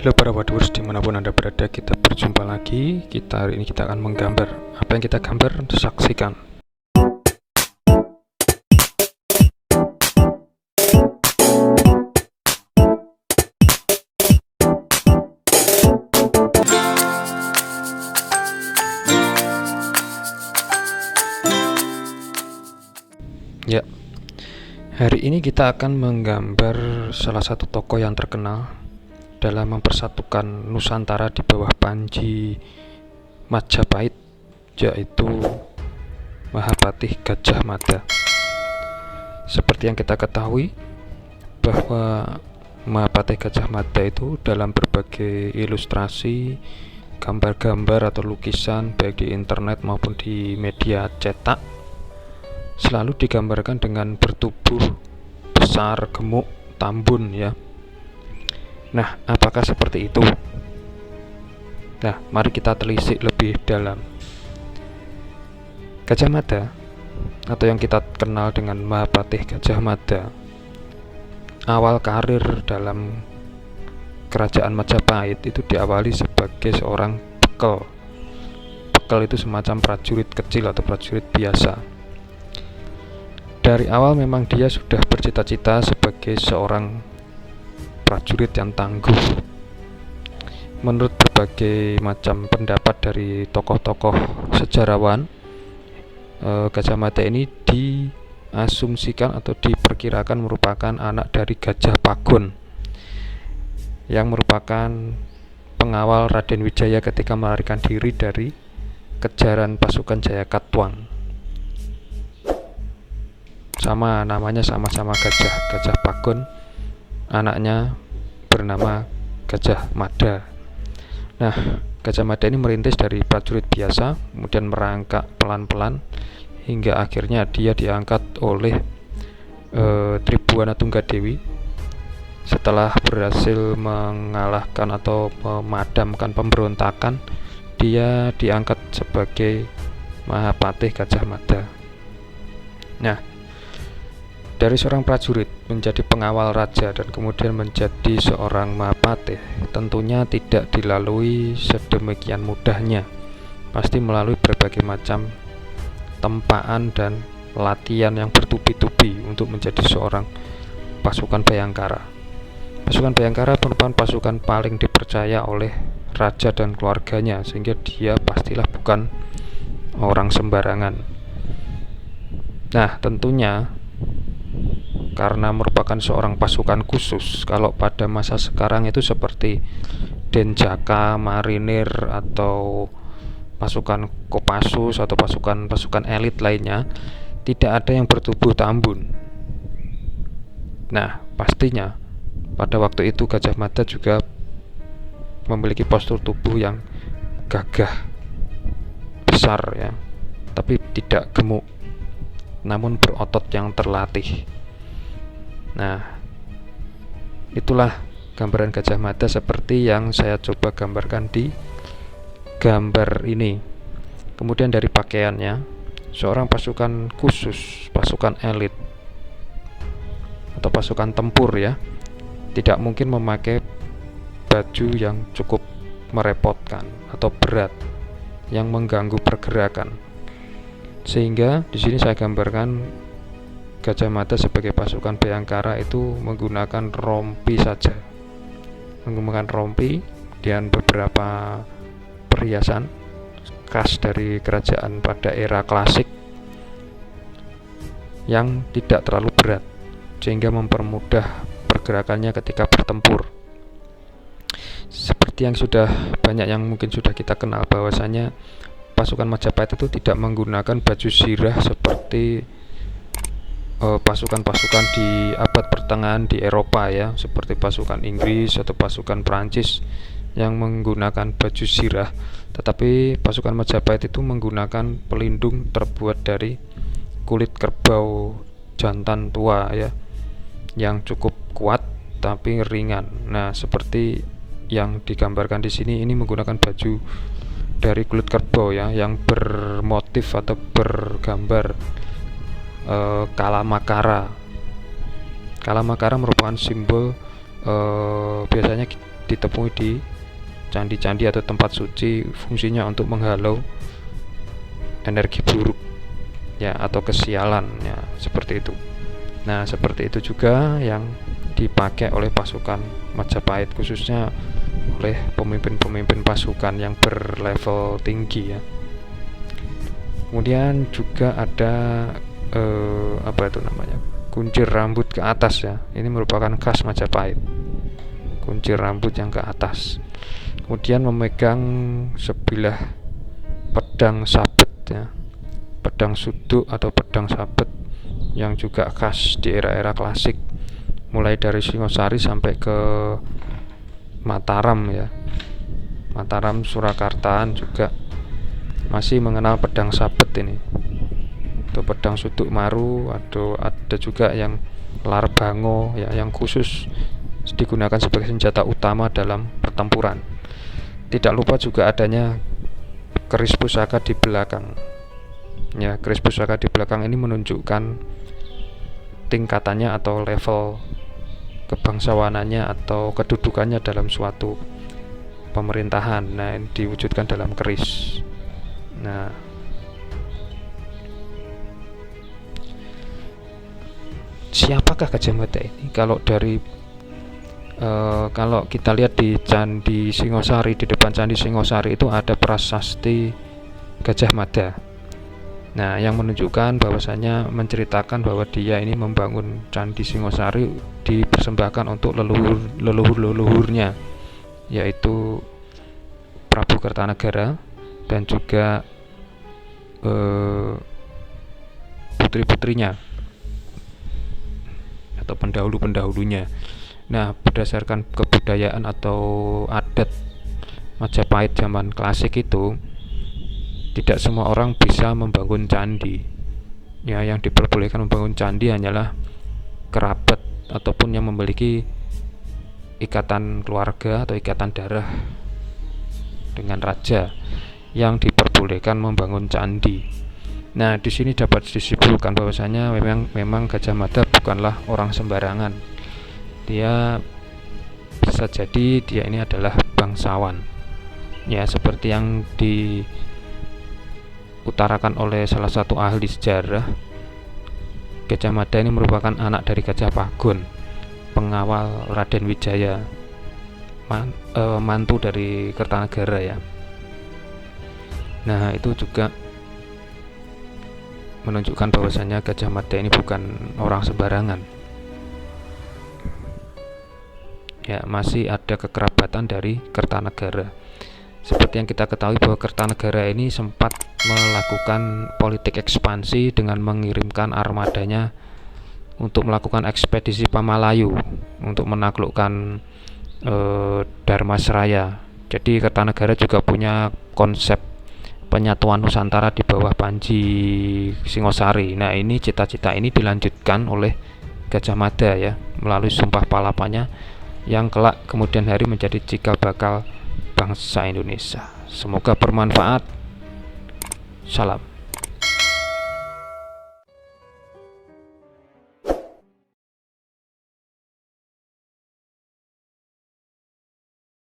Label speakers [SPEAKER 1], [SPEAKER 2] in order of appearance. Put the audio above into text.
[SPEAKER 1] Halo para waders, dimanapun Anda berada, kita berjumpa lagi. Hari ini kita akan menggambar. Apa yang kita gambar? Saksikan. Ya, hari ini kita akan menggambar salah satu tokoh yang terkenal dalam mempersatukan Nusantara di bawah panji Majapahit, yaitu Mahapatih Gajah Mada. Seperti yang kita ketahui bahwa Mahapatih Gajah Mada itu dalam berbagai ilustrasi, gambar-gambar atau lukisan baik di internet maupun di media cetak selalu digambarkan dengan bertubuh besar, gemuk, tambun ya. Nah, apakah seperti itu? Nah, mari kita telisik lebih dalam. Gajah Mada atau yang kita kenal dengan Mahapatih Gajah Mada, awal karir dalam kerajaan Majapahit itu diawali sebagai seorang bekel. Bekel itu semacam prajurit kecil atau prajurit biasa. Dari awal memang dia sudah bercita-cita sebagai seorang prajurit yang tangguh. Menurut berbagai macam pendapat dari tokoh-tokoh sejarawan, Gajah Mada ini diasumsikan atau diperkirakan merupakan anak dari Gajah Pagon yang merupakan pengawal Raden Wijaya ketika melarikan diri dari kejaran pasukan Jayakatwang. Sama namanya, sama-sama gajah. Gajah Pagon, anaknya bernama Gajah Mada. Nah, Gajah Mada ini merintis dari prajurit biasa, kemudian merangkak pelan-pelan hingga akhirnya dia diangkat oleh Tribhuwana Tunggadewi setelah berhasil mengalahkan atau memadamkan pemberontakan. Dia diangkat sebagai Mahapatih Gajah Mada. Nah, dari seorang prajurit menjadi pengawal raja dan kemudian menjadi seorang Mahapatih tentunya tidak dilalui sedemikian mudahnya. Pasti melalui berbagai macam tempaan dan latihan yang bertubi-tubi untuk menjadi seorang pasukan Bayangkara. Pasukan Bayangkara merupakan pasukan paling dipercaya oleh raja dan keluarganya, sehingga dia pastilah bukan orang sembarangan. Nah, tentunya karena merupakan seorang pasukan khusus, kalau pada masa sekarang itu seperti Denjaka, Marinir, atau pasukan Kopassus atau pasukan elit lainnya, tidak ada yang bertubuh tambun. Nah, pastinya pada waktu itu Gajah Mada juga memiliki postur tubuh yang gagah, besar ya, tapi tidak gemuk, namun berotot yang terlatih. Nah, itulah gambaran Gajah Mada seperti yang saya coba gambarkan di gambar ini. Kemudian dari pakaiannya, seorang pasukan khusus, pasukan elit atau pasukan tempur ya, tidak mungkin memakai baju yang cukup merepotkan atau berat yang mengganggu pergerakan. Sehingga di sini saya gambarkan Gajah Mada sebagai pasukan Bayangkara itu menggunakan rompi saja, menggunakan rompi dan beberapa perhiasan khas dari kerajaan pada era klasik yang tidak terlalu berat, sehingga mempermudah pergerakannya ketika bertempur. Seperti yang sudah banyak yang mungkin sudah kita kenal, bahwasanya pasukan Majapahit itu tidak menggunakan baju zirah seperti pasukan-pasukan di abad pertengahan di Eropa ya, seperti pasukan Inggris atau pasukan Prancis yang menggunakan baju zirah. Tetapi pasukan Majapahit itu menggunakan pelindung terbuat dari kulit kerbau jantan tua ya, yang cukup kuat tapi ringan. Nah, seperti yang digambarkan di sini, ini menggunakan baju dari kulit kerbau ya, yang bermotif atau bergambar Kalamakara. Kalamakara merupakan simbol biasanya ditemui di candi-candi atau tempat suci, fungsinya untuk menghalau energi buruk ya, atau kesialan ya, seperti itu. Nah, seperti itu juga yang dipakai oleh pasukan Majapahit, khususnya oleh pemimpin-pemimpin pasukan yang berlevel tinggi ya. Kemudian juga ada apa itu namanya, kuncir rambut ke atas ya. Ini merupakan khas Majapahit, kuncir rambut yang ke atas. Kemudian memegang sebilah pedang sabet ya, pedang suduk atau pedang sabet yang juga khas di era-era klasik, mulai dari Singosari sampai ke Mataram ya. Mataram, Surakartaan juga masih mengenal pedang sabet ini, atau pedang suduk maru, atau ada juga yang larbango ya, yang khusus digunakan sebagai senjata utama dalam pertempuran. Tidak lupa juga adanya keris pusaka di belakang ya. Keris pusaka di belakang ini menunjukkan tingkatannya atau level kebangsawanannya atau kedudukannya dalam suatu pemerintahan. Nah, ini diwujudkan dalam keris. Nah, siapakah Gajah Mada ini? Kalau kita lihat di Candi Singosari, di depan Candi Singosari itu ada prasasti Gajah Mada. Nah, yang menunjukkan bahwasanya, menceritakan bahwa dia ini membangun Candi Singosari dipersembahkan untuk leluhur-leluhurnya, yaitu Prabu Kertanegara dan juga putri-putrinya atau pendahulu-pendahulunya. Nah, berdasarkan kebudayaan atau adat Majapahit zaman klasik itu, tidak semua orang bisa membangun candi. Ya, yang diperbolehkan membangun candi hanyalah kerabat ataupun yang memiliki ikatan keluarga atau ikatan darah dengan raja yang diperbolehkan membangun candi. Nah, di sini dapat disimpulkan bahwasanya memang Gajah Mada bukanlah orang sembarangan. Dia bisa jadi dia ini adalah bangsawan. Ya, seperti yang diutarakan oleh salah satu ahli sejarah, Gajah Mada ini merupakan anak dari Gajah Pagon, pengawal Raden Wijaya, mantu dari Kertanegara ya. Nah, itu juga menunjukkan bahwasanya Gajah Mada ini bukan orang sembarangan. Ya, masih ada kekerabatan dari Kertanegara. Seperti yang kita ketahui bahwa Kertanegara ini sempat melakukan politik ekspansi dengan mengirimkan armadanya untuk melakukan ekspedisi Pamalayu untuk menaklukkan Dharmasraya. Jadi Kertanegara juga punya konsep penyatuan Nusantara di bawah Panji Singosari. Nah, ini cita-cita ini dilanjutkan oleh Gajah Mada ya, melalui Sumpah Palapanya yang kelak kemudian hari menjadi cikal bakal bangsa Indonesia. Semoga bermanfaat. Salam.